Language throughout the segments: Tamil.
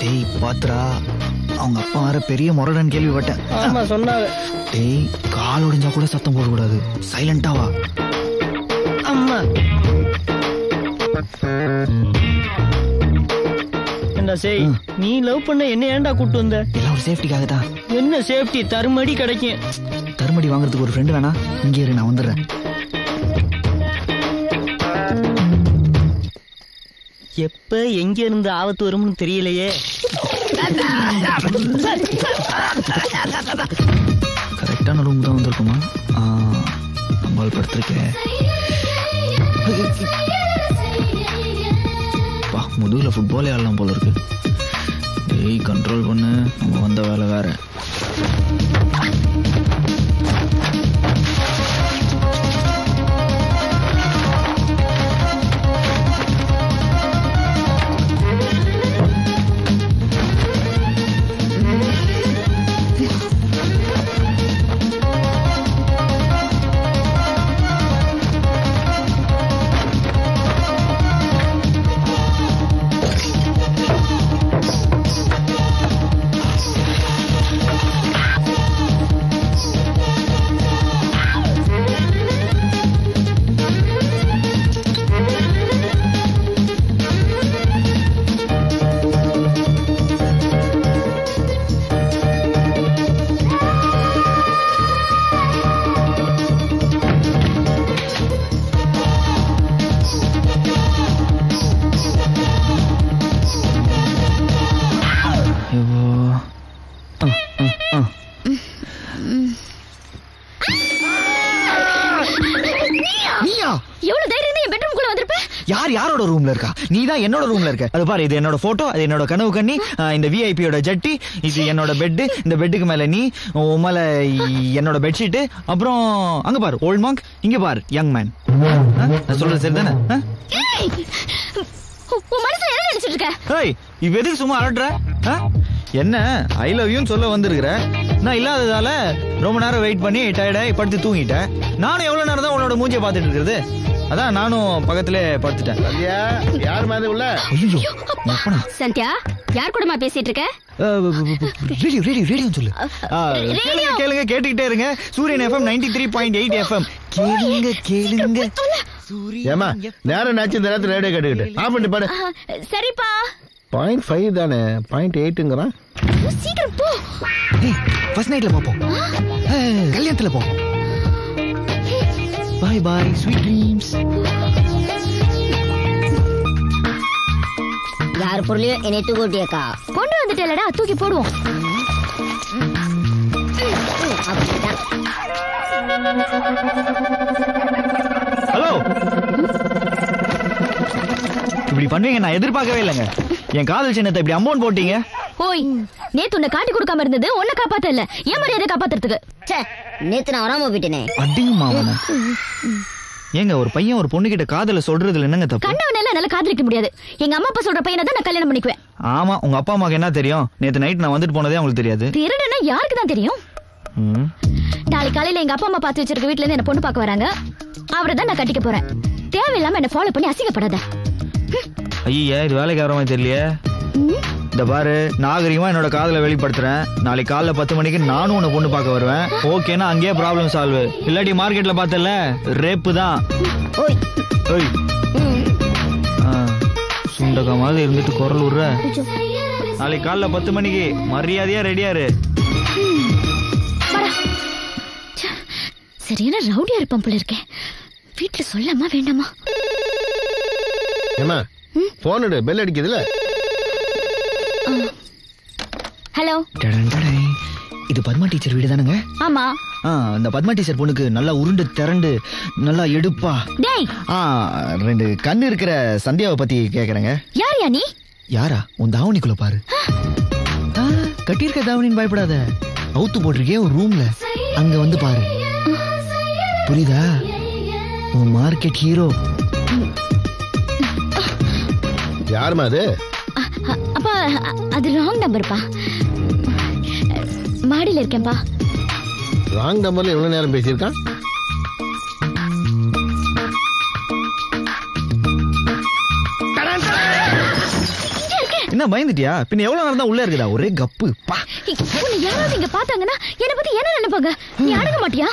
டேய் பாத்ரா, அவங்க அப்பா வேற பெரிய முரடன் கேள்விப்பட்டேன். ஆமா சொன்னாங்க. டேய் கால் ஒடிஞ்சா கூட சத்தம் போடக்கூடாது, சைலண்டா வா. அம்மா என்ன செய், நீ லவ் பண்ண என்ன ஏன்டா கூட்டு வந்த? எல்லாம் ஒரு சேஃப்டிக்காக தான். என்ன சேஃப்டி? தருமடி கிடைக்கும். தருமடி வாங்குறதுக்கு ஒரு ஃப்ரெண்டு வேணா? இங்கே இரு, நான் வந்துடுறேன். எப்ப எங்க இருந்து ஆபத்து வரும்னு தெரியலையே. கரெக்டான ரூம் தான் வந்திருக்குமா? நம்மால் படுத்திருக்கேன். முதுகுல ஃபுட்பாலே ஆடலாம் போல இருக்கு. டேய் கண்ட்ரோல் பண்ணு, நம்ம வந்த வேலை வேற. யாரோட ரூம்ல இருக்கா? நீ தான் என்னோட ரூம்ல இருக்க. அது பாரு, இது என்னோட போட்டோ, அது என்னோட கனவு கண்ணி, இந்த விஐபியோட ஜட்டி, இது என்னோட பெட், இந்த பெட்டுக்கு மேல நீ, மேல என்னோட பெட்ஷீட், அப்புறம் அங்க பாரு ஓல்ட் மாங்க், இங்க பாரு யங் மேன். நான் சொல்றது சரிதானே? இவ எதுக்கு சும்மா அலட்ற? என்ன ஐ லவ் யூன்னு சொல்ல வந்திருக்கிற? நான் இல்லாததால ரொம்ப நேரம் வெயிட் பண்ணி டயர்டாய் படுத்து தூங்கிட்டேன். நானும் எவ்வளவு நேரம் தான் உன்னோட மூஞ்சியை பார்த்துட்டு இருக்கிறது? அதான் நானும் பக்கத்திலே படுத்துட்டேன். யார் மாதிரி உள்ள? சந்தியா, யார் கூடமா பேசிட்டு இருக்க? ரேடியோ சொல்லு. கேளுங்க, கேட்டுக்கிட்டே இருங்க. சூரியன் FM 93.8 FM. கேளுங்க. ஏமா நேரம் நாச்சு இந்த நேரத்துல ரேடியோ கேட்டுக்கிட்டு ஆஃப் பண்ணி பாடு. சரிப்பா. 0.5 தானே, 0.8ங்கறான். சீக்கிரம் போ. ஃபர்ஸ்ட் நைட்ல பாப்போம். கல்யாணத்துல போ. Bye bye, sweet dreams. யார் பொருளையோ என்னை தூக்கிட்டியக்கா? கொண்டு வந்துட்டேலடா, தூக்கி போடுவோம். ஹலோ, இப்படி பண்ணுவீங்க நான் எதிர்பார்க்கவே இல்லைங்க. என் காதல் சின்னத்தை இப்படி அமௌண்ட் போட்டீங்க. ஓய், நேத்து உன்னை காட்டி கொடுக்காம இருந்தது உன்னை காப்பாத்த இல்ல, ஏன் மரியாதை காப்பாத்துறதுக்கு. நேத்து நான் வராம போயிட்டேனே. அடிங்கம்மா. ஏங்க, ஒரு பையன் ஒரு பொண்ணு கிட்ட காதல சொல்றதுல என்னங்க தப்பு? கண்டவன் எல்லாம் என்னால காதலிக்க முடியாது. எங்க அம்மா அப்பா சொல்ற பையனை தான் நான் கல்யாணம் பண்ணிக்குவேன். ஆமா, உங்க அப்பா அம்மாக்கு என்ன தெரியும்? நேத்து நைட் நான் வந்துட்டு போனதே அவங்களுக்கு தெரியாது. திருடனா யாருக்கு தான் தெரியும்? நாளைக்கு காலையில எங்க அப்பா அம்மா பார்த்து வச்சிருக்க வீட்டுல இருந்து என்ன பொண்ணு பார்க்க வராங்க. அவரை தான் நான் கட்டிக்க போறேன். தேவையில்லாம என்ன ஃபாலோ பண்ணி அசிங்கப்படாத. ஐயா, இது வேலைக்கு ஆகிற மாதிரி தெரியலையே. இந்த பாரு, நாகரிகமா என்னோட காதல வெளிப்படுத்துறேன். நாளைக்கு காலைல 10 மணிக்கு நானும் உன்னை பொண்ணு பார்க்க வருவேன். ஓகேனா அங்கேயே ப்ராப்ளம் சால்வ். இல்லாட்டி மார்க்கெட்ல பார்த்தல ரேப்பு தான். சுண்டகா மாதிரி இருந்துட்டு குரல் விடுற. நாளைக்கு காலைல 10 மணிக்கு மரியாதையா ரெடியாரு. சரியான ரவுடியா இருப்பான் போல இருக்கேன். வீட்டுல சொல்லாமா வேண்டாமா? ஏமா போன் எடு, பெல் அடிக்குதுல. ஹலோ. இது பத்மா டீச்சர் வீடு தானுங்க? ஆமா. இந்த பத்மா டீச்சர் பொண்ணுக்கு நல்லா உருண்டு திரண்டு நல்லா எடுப்பா 2 கண்ணு இருக்கிற சந்தியாவை பத்தி கேக்குறேங்க. யாரையா நீ? யாரா? உன் தாவணிக்குள்ள பாரு. கட்டியிருக்க தாவணின்னு பயப்படாத, அவுத்து போட்டிருக்கேன் ஒரு ரூம்ல, அங்க வந்து பாரு. புரியுதா? உன் மார்க்கெட் ஹீரோ. யாருமா அது? அப்பா, அது ராங் நம்பர்ப்பா. மாடியில இருக்கேன்பா. ராங் நம்பர்ல எவ்வளவு நேரம் பேசியிருக்கான்? என்ன பயந்துட்டியா? பின்ன எவ்வளவு நேரம் தான் உள்ள இருக்குதா? ஒரே கப்பு. யாராவது இங்க பாத்தாங்கன்னா என்ன பத்தி என்ன நினைப்பாங்க? நீ அடங்க மாட்டியா?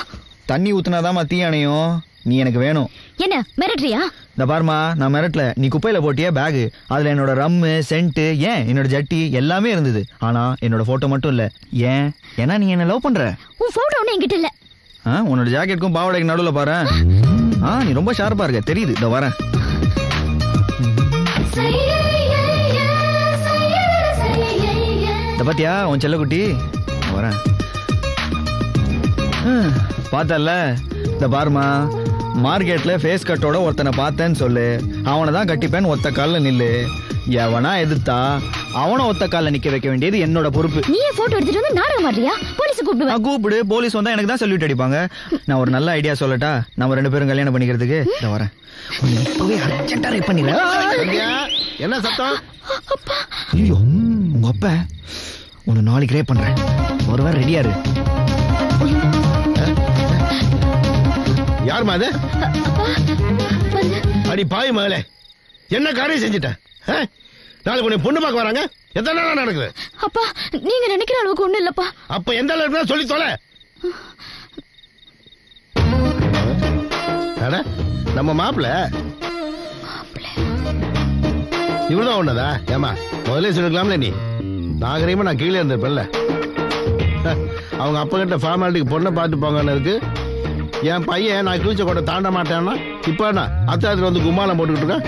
தண்ணி ஊத்துனாதாமா தீ அணையும். நீ எனக்கு வேணும். என்ன மிரட்டுறியா? இந்த பாருமா, நான் மிரட்டல. நீ குப்பையில போட்டிய பேக், அதுல என்னோட ரம்மு, சென்ட், ஏன் என்னோட ஜட்டி எல்லாமே இருந்தது. ஆனா என்னோட போட்டோ மட்டும் இல்ல. ஏன்? ஏன்னா நீ என்ன லவ் பண்ற. உன் போட்டோ ஒண்ணு என்கிட்ட இல்ல. உன்னோட ஜாக்கெட்டுக்கும் பாவாடைக்கு நடுவுல பாரு. நீ ரொம்ப ஷார்ப்பா இருக்க தெரியுது. இதோ வரேன். இத பாத்தியா உன் செல்லக்குட்டி? வரேன். பார்த்தல. இந்த பாருமா, மார்க்கெட்ல ஃபேஸ் கட்டோட ஒருத்தனை பார்த்தேன்னு சொல்லு. அவனை தான் கட்டிப்பேன்னு ஒத்த கால்ல நில்லு. எவனா எதிர்த்தா அவனை ஒத்த கால்ல நிக்க வைக்க வேண்டியது என்னோட பொறுப்பு. நீ போட்டோ எடுத்துட்டு வந்து நாடகம் ஆடுறியா? போலீஸ் கூப்பிடு. போலீஸ் வந்தா எனக்கு தான் சல்யூட் அடிப்பாங்க. நான் ஒரு நல்ல ஐடியா சொல்லட்டா? நம்ம 2 பேரும் கல்யாணம் பண்ணிக்கிறதுக்கு இத வரேன். இப்பவே அர்ஜென்ட்டா ரைப் பண்ணிடுறேன். என்ன சத்தம்? ஐயோ, உங்க அப்பா உன்னை நாளைக்கு ரேப் பண்றேன். ஒருவேளை ரெடியா இரு. யாருமா அது? அடி பாய் மகளே, என்ன காரியம் செஞ்சுட்ட? நாளைக்கு உன்னை பொண்ணு பார்க்க வராங்க. எத்தனை நாள் நடக்குது? அப்பா, நீங்க நினைக்கிற அளவுக்கு ஒண்ணு இல்லப்பா. அப்ப எந்த அளவுக்கு சொல்லி தொலை. நம்ம மாப்பிள்ள இவ்வளவுதான் ஒண்ணதா? ஏமா முதல்ல சொல்லிக்கலாம்ல. நீ நாகரீகமா நான் கீழே இருந்திருப்பேன்ல. அவங்க அப்ப கிட்ட ஃபார்மாலிட்டிக்கு பொண்ணை பார்த்து போங்கன்னு இருக்கு. என் பையன் நான் கிழிச்ச கூட தாண்ட மாட்டேன்னா இப்ப என்ன அத்தாத்துல வந்து கும்மாலம் போட்டுக்கிட்டு இருக்கேன்.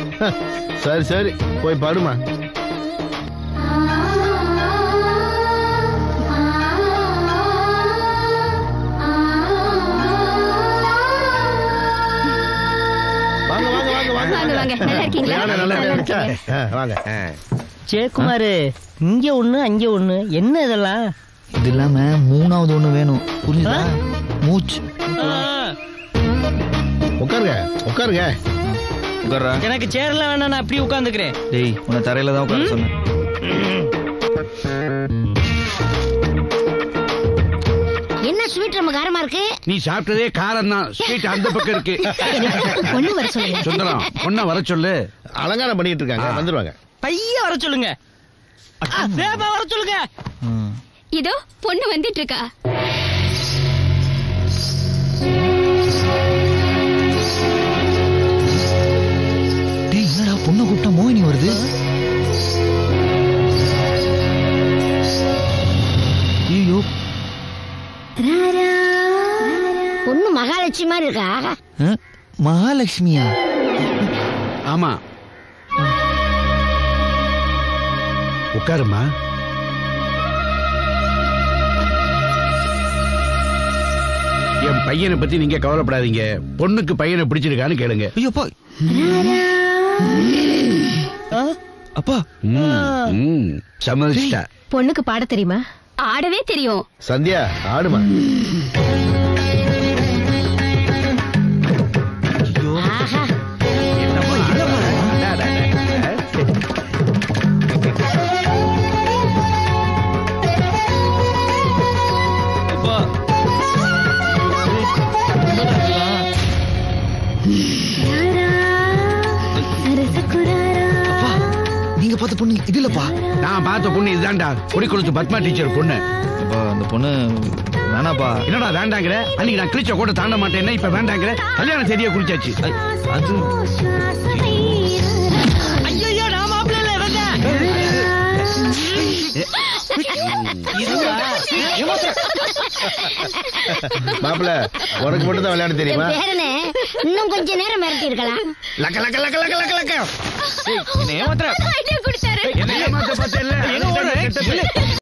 சரி சரி போய் பாடுமா. ஜெயக்குமாரு, இங்க ஒண்ணு அங்க ஒண்ணு, என்ன இதெல்லாம்? இது இல்லாம 3வது ஒண்ணு வேணும். புரியுதா? மூச்சு. உட்காருங்க உட்காருங்க. எனக்கு சேர்லாம் வேணா, நான் அப்படி உட்கார்ந்துக்கிறேன். டேய், உன்னை தரையில தான் உட்கார சொன்னேன். என்ன ஸ்வீட் ரொம்ப காரமா இருக்கு? நீ சாப்பிட்டதே காரம் தான். ஸ்வீட் அந்த பக்கம் இருக்கு. ஒண்ணு வர சொல்லுங்க. சுந்தரம், ஒன்ன வர சொல்லு. அலங்காரம் பண்ணிட்டு இருக்காங்க, வந்துருவாங்க. பைய வர சொல்லுங்க. வர சொல்லுங்க. இதோ பொண்ணு வந்துட்டு இருக்கா. என்னடா பொண்ணு கூப்பிட்டா மோகினி வருது? ஐயோ, பொண்ணு மகாலட்சுமி மாதிரி இருக்கா? மகாலட்சுமியா? ஆமா, உட்காருமா. என் பையனை பத்தி நீங்க கவலைப்படாதீங்க. பொண்ணுக்கு பையனை பிடிச்சிருக்கான்னு கேளுங்க. ஐயோப்பா. அப்பா சம்மதிச்சிட்டா. பொண்ணுக்கு பாட தெரியுமா? ஆடவே தெரியும். சந்தியா ஆடுமா. நீங்க பார்த்த பொண்ணு இது இல்லப்பா. நான் பார்த்த பொண்ணு இதுதான்டா. குடிக்குளத்து பத்மா டீச்சர் பொண்ணு. அந்த பொண்ணு வேணாப்பா. என்னடா வேண்டாங்கிற? அன்னைக்கு நான் கிழிச்ச கூட தாண்ட மாட்டேன்னா இப்ப வேண்டாங்கிற? கல்யாண தேதியை குறிச்சாச்சு. அது ஐயோ, நான் மாப்பிள்ள மாப்பிள்ள உனக்கு மட்டும் தான் விளையாட தெரியுமா? இன்னும் கொஞ்ச நேரம் மிரட்டி இருக்கலாம். லக்க லக்க லக்க லக்க லக்க லக்க. ஏமாத்துற.